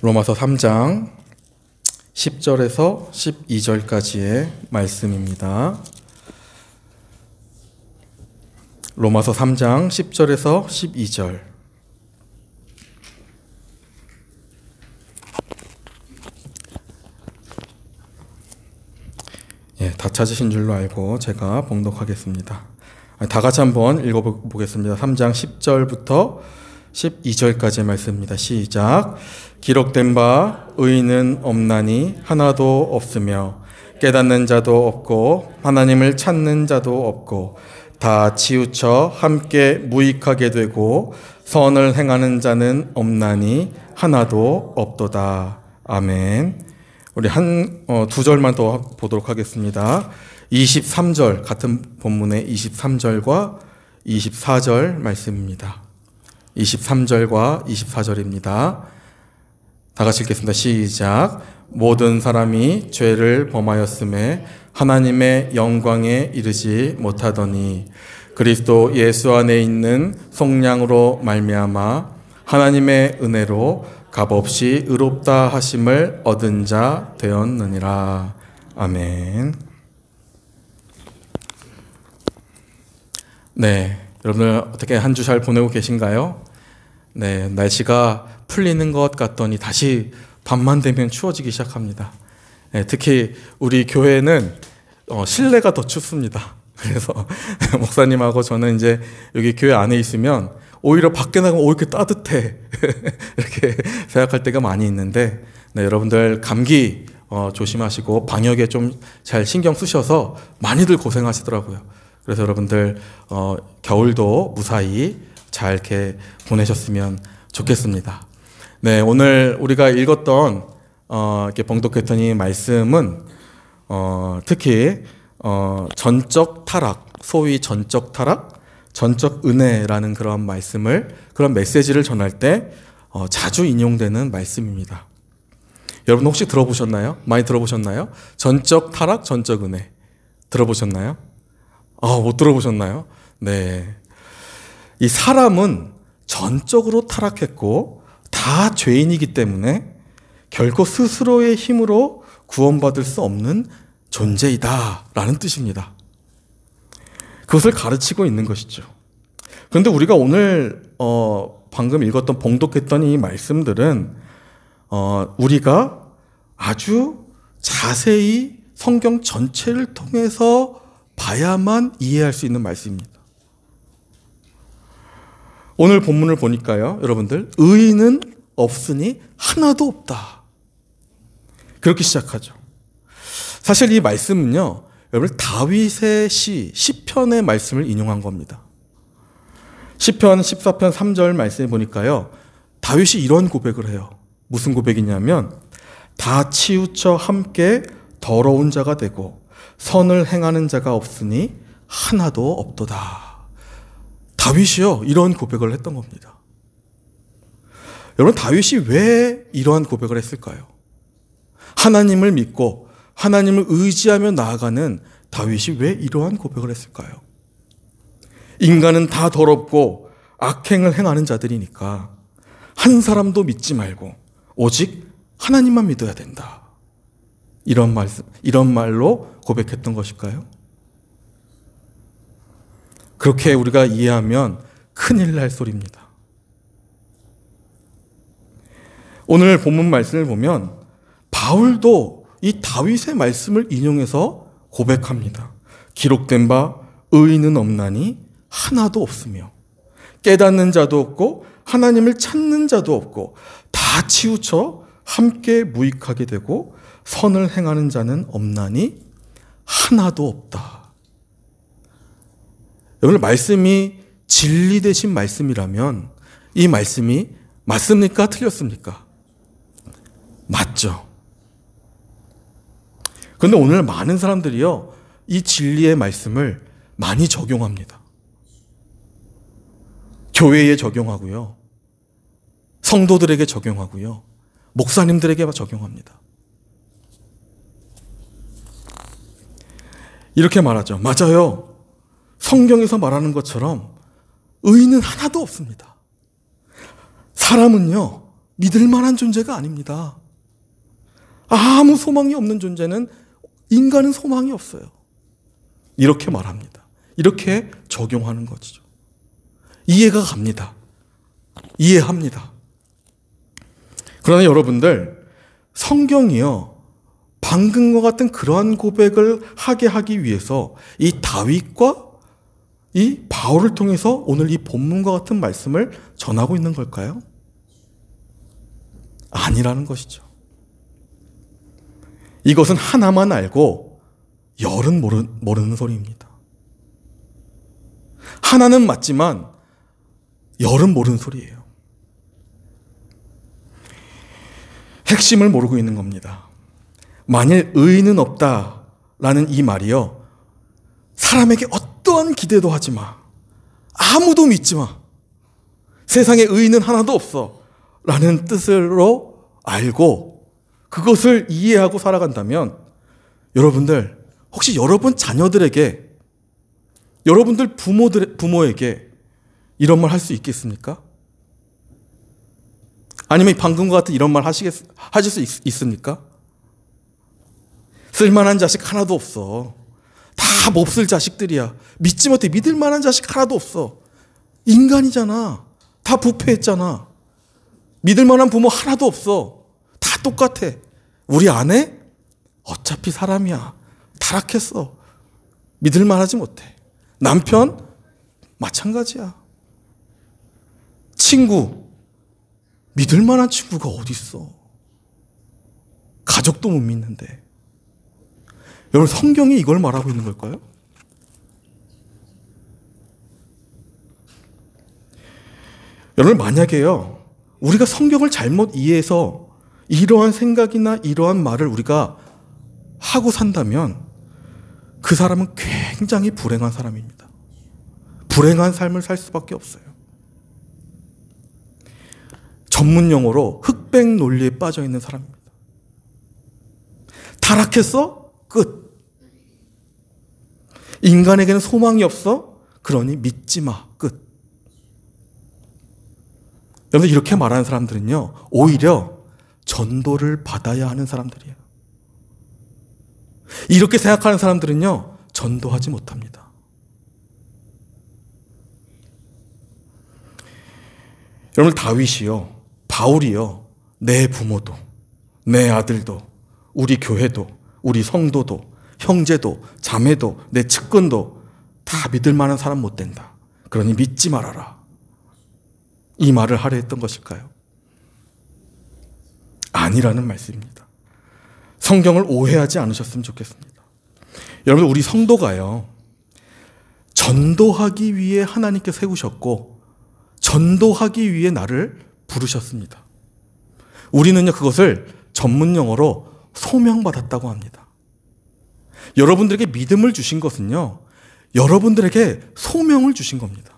로마서 3장 10절에서 12절까지의 말씀입니다. 로마서 3장 10절에서 12절. 다 찾으신 줄로 알고 제가 봉독하겠습니다. 다 같이 한번 읽어보겠습니다. 3장 10절부터 12절까지의 말씀입니다. 시작. 기록된 바 의인은 없나니 하나도 없으며 깨닫는 자도 없고 하나님을 찾는 자도 없고 다 치우쳐 함께 무익하게 되고 선을 행하는 자는 없나니 하나도 없도다. 아멘. 우리 두 절만 더 보도록 하겠습니다. 23절, 같은 본문의 23절과 24절 말씀입니다. 23절과 24절입니다. 다 같이 읽겠습니다. 시작. 모든 사람이 죄를 범하였음에 하나님의 영광에 이르지 못하더니 그리스도 예수 안에 있는 속량으로 말미암아 하나님의 은혜로 값없이 의롭다 하심을 얻은 자 되었느니라. 아멘. 네, 여러분들 어떻게 한 주 잘 보내고 계신가요? 네, 날씨가 풀리는 것 같더니 다시 밤만 되면 추워지기 시작합니다. 네, 특히 우리 교회는 실내가 더 춥습니다. 그래서 목사님하고 저는 이제 여기 교회 안에 있으면 오히려 밖에 나가면 이렇게 따뜻해 이렇게 생각할 때가 많이 있는데, 네, 여러분들 감기 조심하시고 방역에 좀 잘 신경 쓰셔서 많이들 고생하시더라고요. 그래서 여러분들 겨울도 무사히 잘 이렇게 보내셨으면 좋겠습니다. 네, 오늘 우리가 읽었던 이렇게 봉독했던 이 말씀은 특히 전적 타락, 소위 전적 타락, 전적 은혜라는 그런 그런 메시지를 전할 때 자주 인용되는 말씀입니다. 여러분 혹시 들어보셨나요? 많이 들어보셨나요? 전적 타락, 전적 은혜 들어보셨나요? 못 들어보셨나요? 네. 이 사람은 전적으로 타락했고 다 죄인이기 때문에 결코 스스로의 힘으로 구원받을 수 없는 존재이다 라는 뜻입니다. 그것을 가르치고 있는 것이죠. 그런데 우리가 오늘 방금 읽었던 봉독했던 이 말씀들은 우리가 아주 자세히 성경 전체를 통해서 봐야만 이해할 수 있는 말씀입니다. 오늘 본문을 보니까요, 여러분들, 의인은 없으니 하나도 없다. 그렇게 시작하죠. 사실 이 말씀은요, 여러분, 다윗의 시편의 말씀을 인용한 겁니다. 시편 14편 3절 말씀에 보니까요, 다윗이 이런 고백을 해요. 무슨 고백이냐면, 다 치우쳐 함께 더러운 자가 되고 선을 행하는 자가 없으니 하나도 없도다. 다윗이요, 이런 고백을 했던 겁니다. 여러분, 다윗이 왜 이러한 고백을 했을까요? 하나님을 믿고 하나님을 의지하며 나아가는 다윗이 왜 이러한 고백을 했을까요? 인간은 다 더럽고 악행을 행하는 자들이니까 한 사람도 믿지 말고 오직 하나님만 믿어야 된다. 이런 말로 고백했던 것일까요? 그렇게 우리가 이해하면 큰일 날 소리입니다. 오늘 본문 말씀을 보면 바울도 이 다윗의 말씀을 인용해서 고백합니다. 기록된 바 의인은 없나니 하나도 없으며 깨닫는 자도 없고 하나님을 찾는 자도 없고 다 치우쳐 함께 무익하게 되고 선을 행하는 자는 없나니 하나도 없다. 여러분, 말씀이 진리 되신 말씀이라면 이 말씀이 맞습니까? 틀렸습니까? 맞죠. 그런데 오늘 많은 사람들이요, 이 진리의 말씀을 많이 적용합니다. 교회에 적용하고요, 성도들에게 적용하고요, 목사님들에게 적용합니다. 이렇게 말하죠. 맞아요. 성경에서 말하는 것처럼 의인은 하나도 없습니다. 사람은요, 믿을 만한 존재가 아닙니다. 아무 소망이 없는 존재는 인간은 소망이 없어요. 이렇게 말합니다. 이렇게 적용하는 거죠. 이해가 갑니다. 이해합니다. 그러나 여러분들, 성경이요, 방금과 같은 그러한 고백을 하게 하기 위해서 이 다윗과 이 바울을 통해서 오늘 이 본문과 같은 말씀을 전하고 있는 걸까요? 아니라는 것이죠. 이것은 하나만 알고 열은 모르는 소리입니다. 하나는 맞지만 열은 모르는 소리예요. 핵심을 모르고 있는 겁니다. 만일 의인은 없다라는 이 말이요, 사람에게 어떠한 기대도 하지 마, 아무도 믿지 마, 세상에 의인은 하나도 없어 라는 뜻으로 알고 그것을 이해하고 살아간다면, 여러분들, 혹시 여러분 자녀들에게, 여러분들 부모에게 이런 말 할 수 있겠습니까? 아니면 방금과 같은 이런 말 하실 수 있습니까? 쓸만한 자식 하나도 없어. 다 몹쓸 자식들이야. 믿지 못해. 믿을 만한 자식 하나도 없어. 인간이잖아. 다 부패했잖아. 믿을 만한 부모 하나도 없어. 다 똑같아. 우리 아내? 어차피 사람이야. 타락했어. 믿을 만하지 못해. 남편? 마찬가지야. 친구? 믿을 만한 친구가 어디 있어? 가족도 못 믿는데. 여러분, 성경이 이걸 말하고 있는 걸까요? 여러분, 만약에요, 우리가 성경을 잘못 이해해서 이러한 생각이나 이러한 말을 우리가 하고 산다면 그 사람은 굉장히 불행한 사람입니다. 불행한 삶을 살 수밖에 없어요. 전문 용어로 흑백 논리에 빠져 있는 사람입니다. 타락했어? 끝. 인간에게는 소망이 없어? 그러니 믿지 마. 끝. 여러분, 이렇게 말하는 사람들은요, 오히려 전도를 받아야 하는 사람들이에요. 이렇게 생각하는 사람들은요, 전도하지 못합니다. 여러분, 다윗이요, 바울이요, 내 부모도, 내 아들도, 우리 교회도, 우리 성도도, 형제도, 자매도, 내 측근도 다 믿을 만한 사람 못 된다. 그러니 믿지 말아라. 이 말을 하려 했던 것일까요? 아니라는 말씀입니다. 성경을 오해하지 않으셨으면 좋겠습니다. 여러분, 우리 성도가요, 전도하기 위해 하나님께 세우셨고 전도하기 위해 나를 부르셨습니다. 우리는요, 그것을 전문 용어로 소명받았다고 합니다. 여러분들에게 믿음을 주신 것은요, 여러분들에게 소명을 주신 겁니다.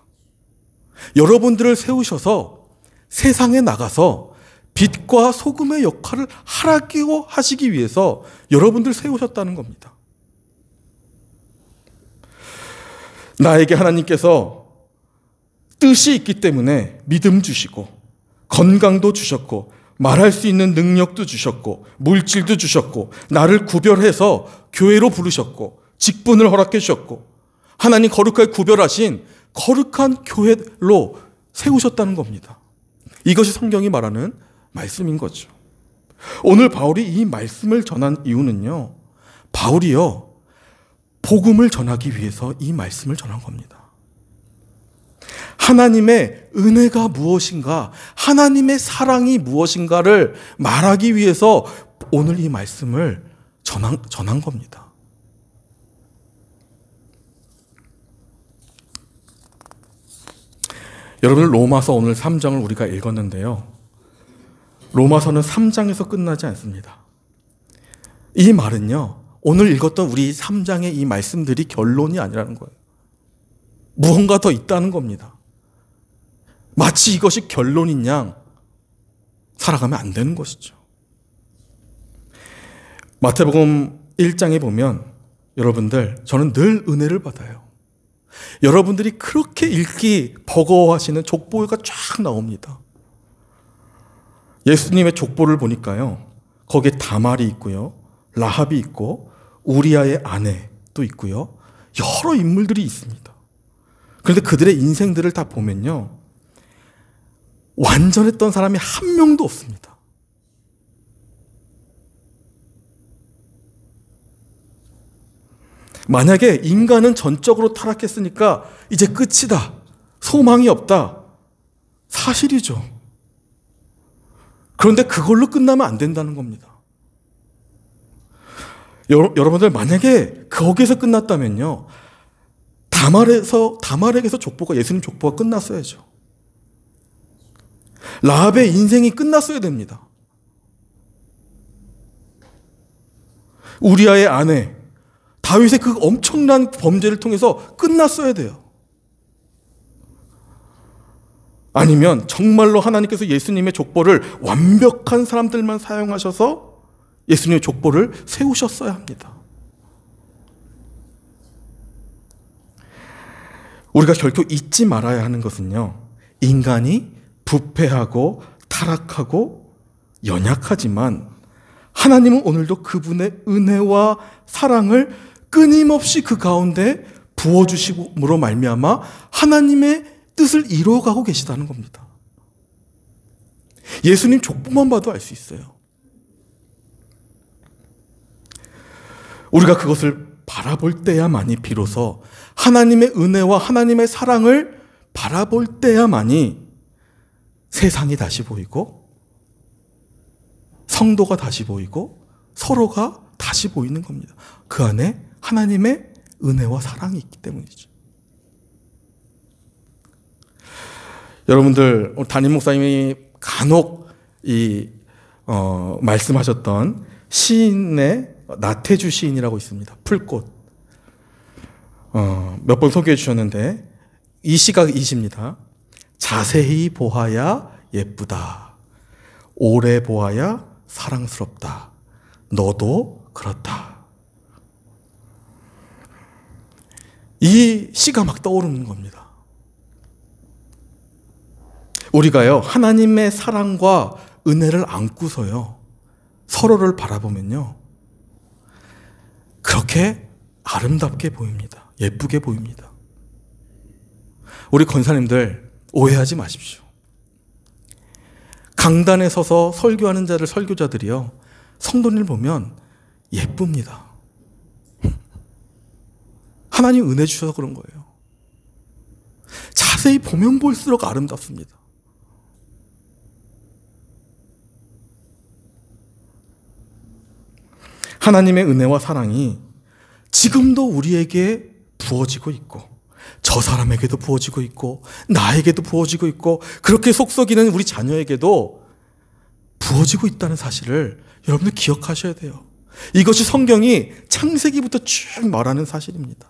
여러분들을 세우셔서 세상에 나가서 빛과 소금의 역할을 하라고 하시기 위해서 여러분들 세우셨다는 겁니다. 나에게 하나님께서 뜻이 있기 때문에 믿음 주시고 건강도 주셨고 말할 수 있는 능력도 주셨고 물질도 주셨고 나를 구별해서 교회로 부르셨고 직분을 허락해 주셨고 하나님 거룩하게 구별하신 거룩한 교회로 세우셨다는 겁니다. 이것이 성경이 말하는 말씀인 거죠. 오늘 바울이 이 말씀을 전한 이유는요, 바울이요, 복음을 전하기 위해서 이 말씀을 전한 겁니다. 하나님의 은혜가 무엇인가, 하나님의 사랑이 무엇인가를 말하기 위해서 오늘 이 말씀을 전한 겁니다. 여러분, 로마서 오늘 3장을 우리가 읽었는데요, 로마서는 3장에서 끝나지 않습니다. 이 말은요, 오늘 읽었던 우리 3장의 이 말씀들이 결론이 아니라는 거예요. 무언가 더 있다는 겁니다. 마치 이것이 결론인 양 살아가면 안 되는 것이죠. 마태복음 1장에 보면 여러분들, 저는 늘 은혜를 받아요. 여러분들이 그렇게 읽기 버거워하시는 족보가 쫙 나옵니다. 예수님의 족보를 보니까요, 거기에 다말이 있고요, 라합이 있고 우리아의 아내도 있고요, 여러 인물들이 있습니다. 그런데 그들의 인생들을 다 보면요, 완전했던 사람이 한 명도 없습니다. 만약에 인간은 전적으로 타락했으니까 이제 끝이다, 소망이 없다, 사실이죠. 그런데 그걸로 끝나면 안 된다는 겁니다. 여러분들, 만약에 거기에서 끝났다면요, 다말에게서 족보가, 예수님 족보가 끝났어야죠. 라합의 인생이 끝났어야 됩니다. 우리아의 아내, 다윗의 그 엄청난 범죄를 통해서 끝났어야 돼요. 아니면 정말로 하나님께서 예수님의 족보를 완벽한 사람들만 사용하셔서 예수님의 족보를 세우셨어야 합니다. 우리가 결코 잊지 말아야 하는 것은요, 인간이 부패하고 타락하고 연약하지만 하나님은 오늘도 그분의 은혜와 사랑을 끊임없이 그 가운데 부어주심으로 말미암아 하나님의 뜻을 이루어가고 계시다는 겁니다. 예수님 족보만 봐도 알 수 있어요. 우리가 그것을 바라볼 때야만이 비로소 하나님의 은혜와 하나님의 사랑을 바라볼 때야만이 세상이 다시 보이고 성도가 다시 보이고 서로가 다시 보이는 겁니다. 그 안에 하나님의 은혜와 사랑이 있기 때문이죠. 여러분들, 담임 목사님이 간혹 말씀하셨던 시인의 나태주 시인이라고 있습니다. 풀꽃. 몇 번 소개해 주셨는데 이 시가 이십니다. 자세히 보아야 예쁘다. 오래 보아야 사랑스럽다. 너도 그렇다. 이 시가 막 떠오르는 겁니다. 우리가요, 하나님의 사랑과 은혜를 안고서요, 서로를 바라보면요, 그렇게 아름답게 보입니다. 예쁘게 보입니다. 우리 권사님들 오해하지 마십시오. 강단에 서서 설교하는 설교자들이요, 성도님을 보면 예쁩니다. 하나님 은혜 주셔서 그런 거예요. 자세히 보면 볼수록 아름답습니다. 하나님의 은혜와 사랑이 지금도 우리에게 부어지고 있고, 저 사람에게도 부어지고 있고, 나에게도 부어지고 있고, 그렇게 속썩이는 우리 자녀에게도 부어지고 있다는 사실을 여러분들 기억하셔야 돼요. 이것이 성경이 창세기부터 쭉 말하는 사실입니다.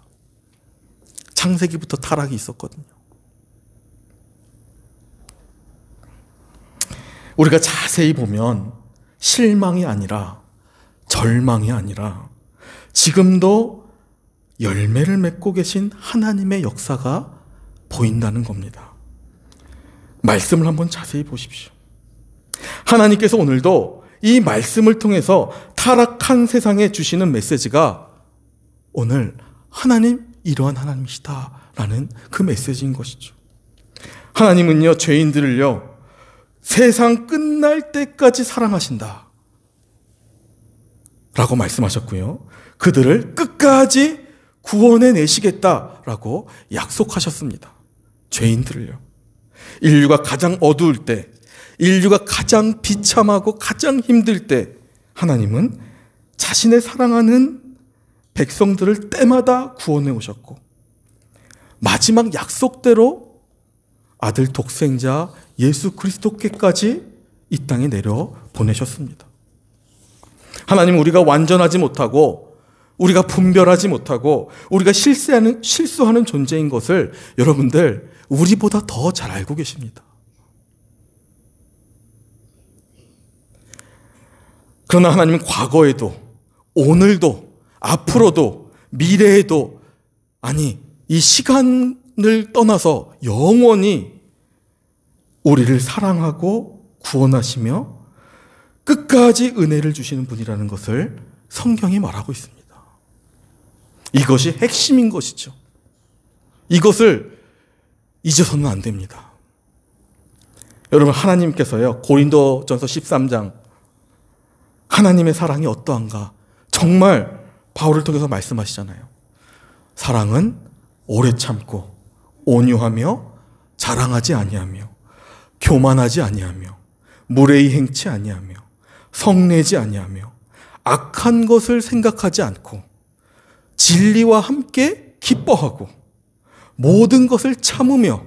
창세기부터 타락이 있었거든요. 우리가 자세히 보면 실망이 아니라, 절망이 아니라 지금도 열매를 맺고 계신 하나님의 역사가 보인다는 겁니다. 말씀을 한번 자세히 보십시오. 하나님께서 오늘도 이 말씀을 통해서 타락한 세상에 주시는 메시지가 오늘 하나님, 이러한 하나님이시다라는 그 메시지인 것이죠. 하나님은요, 죄인들을요, 세상 끝날 때까지 사랑하신다 라고 말씀하셨고요, 그들을 끝까지 구원해 내시겠다라고 약속하셨습니다. 죄인들을요. 인류가 가장 어두울 때, 인류가 가장 비참하고 가장 힘들 때 하나님은 자신의 사랑하는 백성들을 때마다 구원해 오셨고, 마지막 약속대로 아들 독생자 예수 그리스도께까지 이 땅에 내려 보내셨습니다. 하나님은 우리가 완전하지 못하고, 우리가 분별하지 못하고, 우리가 실수하는 존재인 것을 여러분들 우리보다 더 잘 알고 계십니다. 그러나 하나님은 과거에도, 오늘도, 앞으로도, 미래에도, 아니, 이 시간을 떠나서 영원히 우리를 사랑하고 구원하시며 끝까지 은혜를 주시는 분이라는 것을 성경이 말하고 있습니다. 이것이 핵심인 것이죠. 이것을 잊어서는 안 됩니다. 여러분, 하나님께서요, 고린도전서 13장 하나님의 사랑이 어떠한가 정말 바울을 통해서 말씀하시잖아요. 사랑은 오래 참고 온유하며 자랑하지 아니하며 교만하지 아니하며 무례히 행치 아니하며 성내지 아니하며 악한 것을 생각하지 않고 진리와 함께 기뻐하고 모든 것을 참으며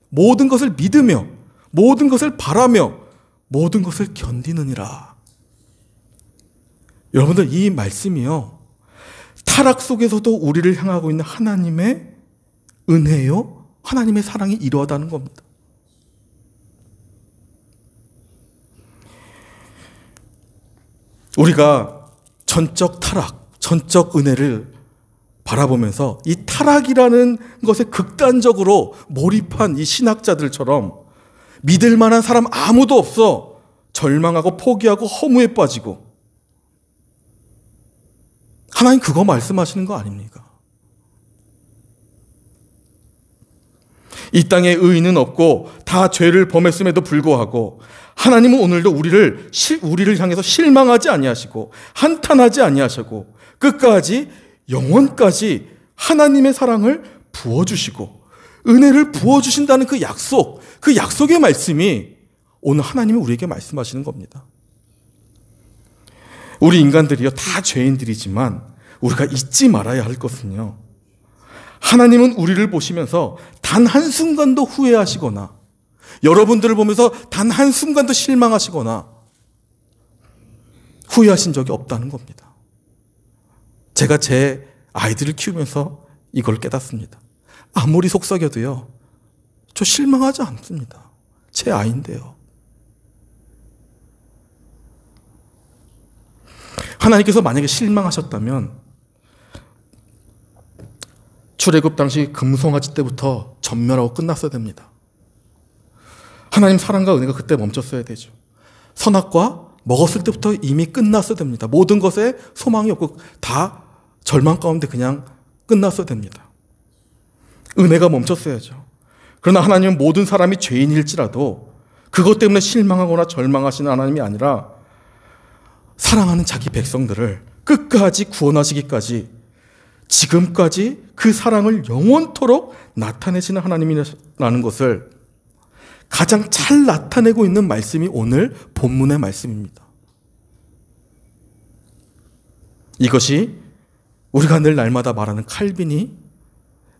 모든 것을 믿으며 모든 것을 바라며 모든 것을 견디느니라. 여러분들, 이 말씀이요, 타락 속에서도 우리를 향하고 있는 하나님의 은혜요, 하나님의 사랑이 이러하다는 겁니다. 우리가 전적 타락, 전적 은혜를 바라보면서 이 타락이라는 것에 극단적으로 몰입한 이 신학자들처럼 믿을 만한 사람 아무도 없어 절망하고 포기하고 허무에 빠지고, 하나님 그거 말씀하시는 거 아닙니까? 이 땅에 의인은 없고 다 죄를 범했음에도 불구하고 하나님은 오늘도 우리를 향해서 실망하지 아니하시고 한탄하지 아니하시고 끝까지 영원까지 하나님의 사랑을 부어주시고 은혜를 부어주신다는 그 약속의 말씀이 오늘 하나님이 우리에게 말씀하시는 겁니다. 우리 인간들이요, 다 죄인들이지만 우리가 잊지 말아야 할 것은요, 하나님은 우리를 보시면서 단 한순간도 후회하시거나 여러분들을 보면서 단 한순간도 실망하시거나 후회하신 적이 없다는 겁니다. 제가 제 아이들을 키우면서 이걸 깨닫습니다. 아무리 속삭여도요, 저 실망하지 않습니다. 제 아이인데요. 하나님께서 만약에 실망하셨다면 출애굽 당시 금송아지 때부터 전멸하고 끝났어야 됩니다. 하나님 사랑과 은혜가 그때 멈췄어야 되죠. 선악과 먹었을 때부터 이미 끝났어야 됩니다. 모든 것에 소망이 없고 다 절망 가운데 그냥 끝났어야 됩니다. 은혜가 멈췄어야죠. 그러나 하나님은 모든 사람이 죄인일지라도 그것 때문에 실망하거나 절망하시는 하나님이 아니라 사랑하는 자기 백성들을 끝까지 구원하시기까지 지금까지 그 사랑을 영원토록 나타내시는 하나님이라는 것을 가장 잘 나타내고 있는 말씀이 오늘 본문의 말씀입니다. 이것이 우리가 늘 날마다 말하는 칼빈이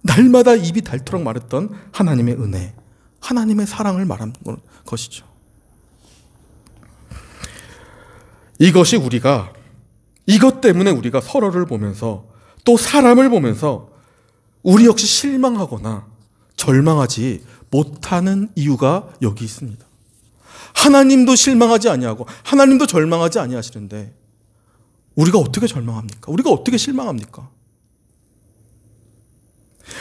날마다 입이 닳도록 말했던 하나님의 은혜, 하나님의 사랑을 말하는 것이죠. 이것 때문에 우리가 서로를 보면서 또 사람을 보면서 우리 역시 실망하거나 절망하지 못하는 이유가 여기 있습니다. 하나님도 실망하지 아니하고 하나님도 절망하지 아니하시는데 우리가 어떻게 절망합니까? 우리가 어떻게 실망합니까?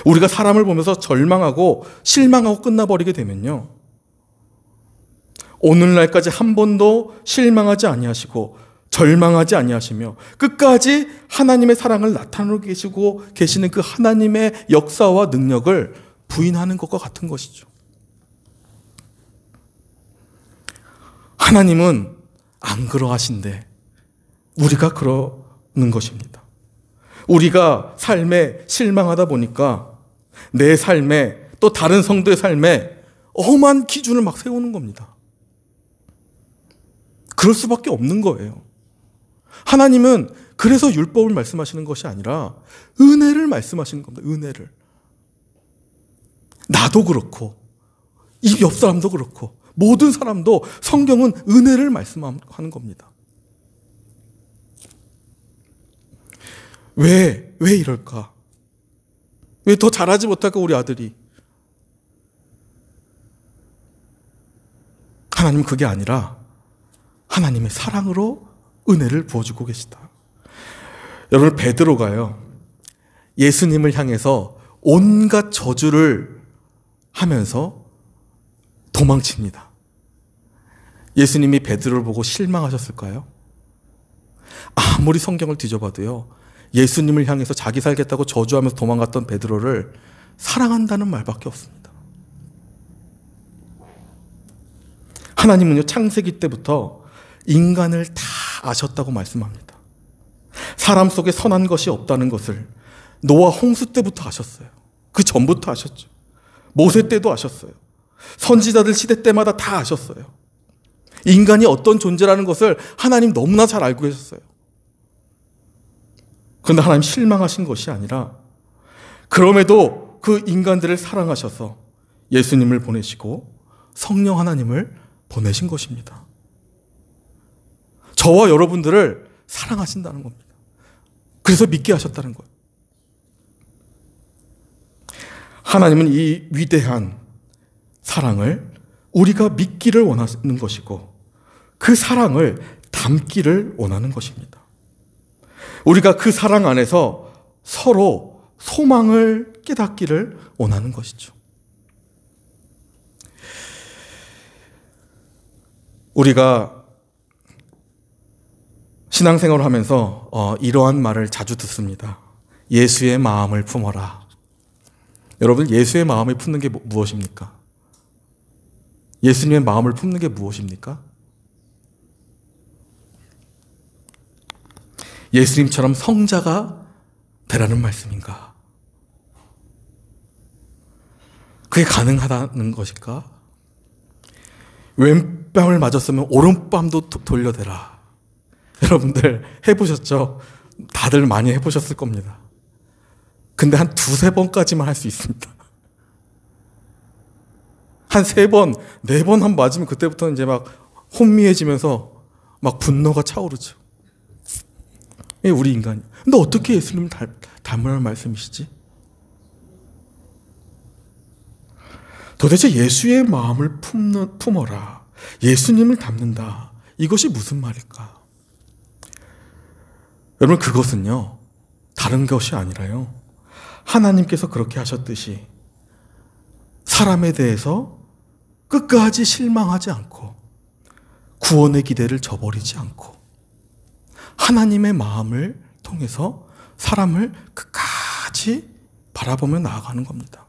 우리가 사람을 보면서 절망하고 실망하고 끝나버리게 되면요, 오늘날까지 한 번도 실망하지 아니하시고 절망하지 아니하시며 끝까지 하나님의 사랑을 나타내고 계시는 그 하나님의 역사와 능력을 부인하는 것과 같은 것이죠. 하나님은 안 그러하신데 우리가 그러는 것입니다. 우리가 삶에 실망하다 보니까 내 삶에 또 다른 성도의 삶에 엄한 기준을 막 세우는 겁니다. 그럴 수밖에 없는 거예요. 하나님은 그래서 율법을 말씀하시는 것이 아니라 은혜를 말씀하시는 겁니다. 은혜를. 나도 그렇고 이 옆 사람도 그렇고 모든 사람도 성경은 은혜를 말씀하는 겁니다. 왜 이럴까? 왜 더 잘하지 못할까, 우리 아들이? 하나님은 그게 아니라 하나님의 사랑으로 은혜를 부어주고 계시다. 여러분, 베드로가요, 예수님을 향해서 온갖 저주를 하면서 도망칩니다. 예수님이 베드로를 보고 실망하셨을까요? 아무리 성경을 뒤져봐도요, 예수님을 향해서 자기 살겠다고 저주하면서 도망갔던 베드로를 사랑한다는 말밖에 없습니다. 하나님은요, 창세기 때부터 인간을 다 아셨다고 말씀합니다. 사람 속에 선한 것이 없다는 것을 노아 홍수 때부터 아셨어요. 그 전부터 아셨죠. 모세 때도 아셨어요. 선지자들 시대 때마다 다 아셨어요. 인간이 어떤 존재라는 것을 하나님 너무나 잘 알고 계셨어요. 그런데 하나님 실망하신 것이 아니라 그럼에도 그 인간들을 사랑하셔서 예수님을 보내시고 성령 하나님을 보내신 것입니다. 저와 여러분들을 사랑하신다는 겁니다. 그래서 믿게 하셨다는 거예요. 하나님은 이 위대한 사랑을 우리가 믿기를 원하는 것이고 그 사랑을 담기를 원하는 것입니다. 우리가 그 사랑 안에서 서로 소망을 깨닫기를 원하는 것이죠. 우리가 신앙생활을 하면서 이러한 말을 자주 듣습니다. 예수의 마음을 품어라. 여러분, 예수의 마음을 품는 게 무엇입니까? 예수님의 마음을 품는 게 무엇입니까? 예수님처럼 성자가 되라는 말씀인가? 그게 가능하다는 것일까? 왼뺨을 맞았으면 오른뺨도 돌려대라. 여러분들 해보셨죠? 다들 많이 해보셨을 겁니다. 근데 한 두세 번까지만 할 수 있습니다. 한 세 번, 네 번 한 맞으면 그때부터는 이제 막 혼미해지면서 막 분노가 차오르죠. 이게 우리 인간이. 근데 어떻게 예수님을 닮으라는 말씀이시지? 도대체 예수의 마음을 품어라. 예수님을 닮는다. 이것이 무슨 말일까? 여러분, 그것은요, 다른 것이 아니라요, 하나님께서 그렇게 하셨듯이 사람에 대해서 끝까지 실망하지 않고 구원의 기대를 저버리지 않고 하나님의 마음을 통해서 사람을 끝까지 바라보며 나아가는 겁니다.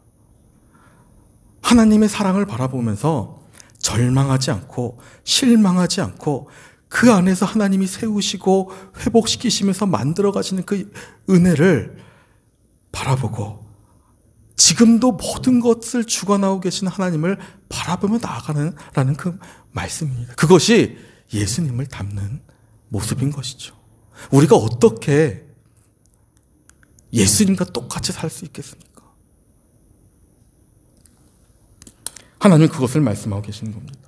하나님의 사랑을 바라보면서 절망하지 않고 실망하지 않고 그 안에서 하나님이 세우시고 회복시키시면서 만들어가시는 그 은혜를 바라보고 지금도 모든 것을 주관하고 계시는 하나님을 바라보며 나아가는 라는 그 말씀입니다. 그것이 예수님을 닮는 모습인 것이죠. 우리가 어떻게 예수님과 똑같이 살 수 있겠습니까? 하나님은 그것을 말씀하고 계시는 겁니다.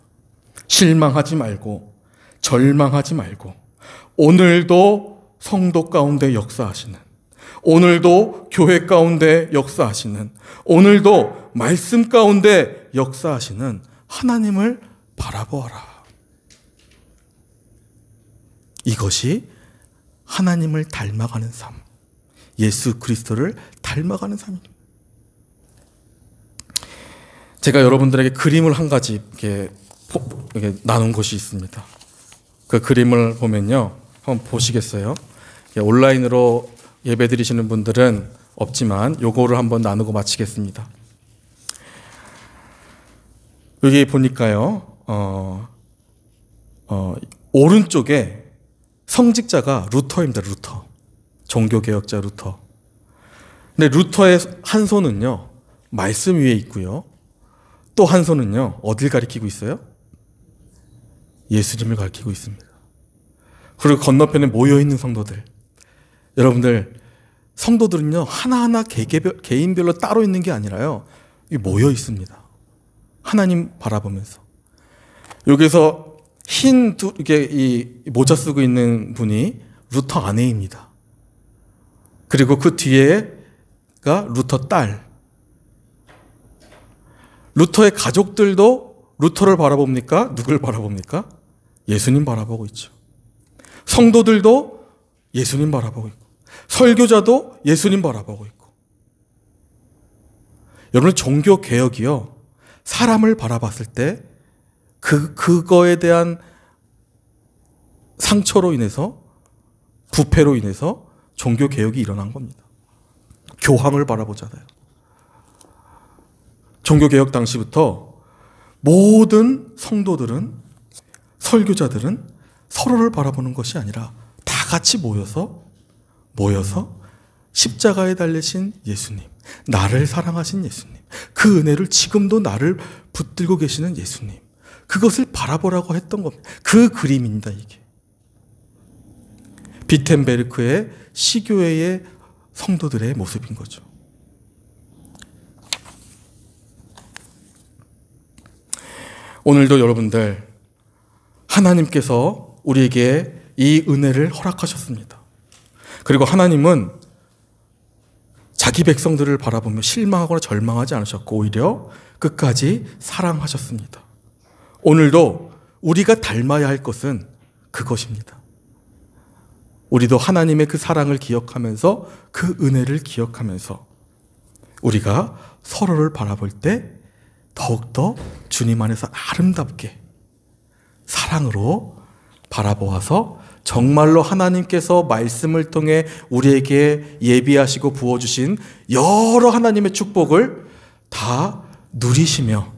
실망하지 말고 절망하지 말고 오늘도 성도 가운데 역사하시는, 오늘도 교회 가운데 역사하시는, 오늘도 말씀 가운데 역사하시는 하나님을 바라보아라. 이것이 하나님을 닮아가는 삶, 예수 그리스도를 닮아가는 삶입니다. 제가 여러분들에게 그림을 한 가지 이렇게 나눈 것이 있습니다. 그 그림을 보면요, 한번 보시겠어요? 온라인으로 예배 드리시는 분들은 없지만 요거를 한번 나누고 마치겠습니다. 여기 보니까요, 오른쪽에 성직자가 루터입니다. 루터. 종교개혁자 루터. 근데 루터의 한 손은요, 말씀 위에 있고요. 또 한 손은요, 어딜 가리키고 있어요? 예수님을 가리키고 있습니다. 그리고 건너편에 모여있는 성도들. 여러분들, 성도들은요, 하나하나 개인별로 따로 있는 게 아니라요, 모여 있습니다. 하나님 바라보면서. 여기서 이게 이 모자 쓰고 있는 분이 루터 아내입니다. 그리고 그 뒤에가 루터 딸. 루터의 가족들도 루터를 바라봅니까? 누굴 바라봅니까? 예수님 바라보고 있죠. 성도들도 예수님 바라보고 있고, 설교자도 예수님 바라보고 있고. 여러분, 종교 개혁이요, 사람을 바라봤을 때 그거에 대한 상처로 인해서, 부패로 인해서 종교 개혁이 일어난 겁니다. 교황을 바라보잖아요. 종교 개혁 당시부터 모든 성도들은, 설교자들은 서로를 바라보는 것이 아니라 다 같이 모여서 십자가에 달리신 예수님, 나를 사랑하신 예수님, 그 은혜를 지금도 나를 붙들고 계시는 예수님, 그것을 바라보라고 했던 겁니다. 그 그림입니다, 이게. 비텐베르크의 시교회의 성도들의 모습인 거죠. 오늘도 여러분들, 하나님께서 우리에게 이 은혜를 허락하셨습니다. 그리고 하나님은 자기 백성들을 바라보며 실망하거나 절망하지 않으셨고 오히려 끝까지 사랑하셨습니다. 오늘도 우리가 닮아야 할 것은 그것입니다. 우리도 하나님의 그 사랑을 기억하면서, 그 은혜를 기억하면서 우리가 서로를 바라볼 때 더욱더 주님 안에서 아름답게 사랑으로 바라보아서 정말로 하나님께서 말씀을 통해 우리에게 예비하시고 부어주신 여러 하나님의 축복을 다 누리시며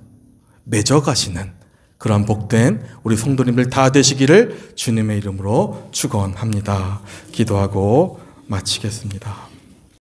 맺어가시는 그런 복된 우리 성도님들 다 되시기를 주님의 이름으로 축원합니다. 기도하고 마치겠습니다.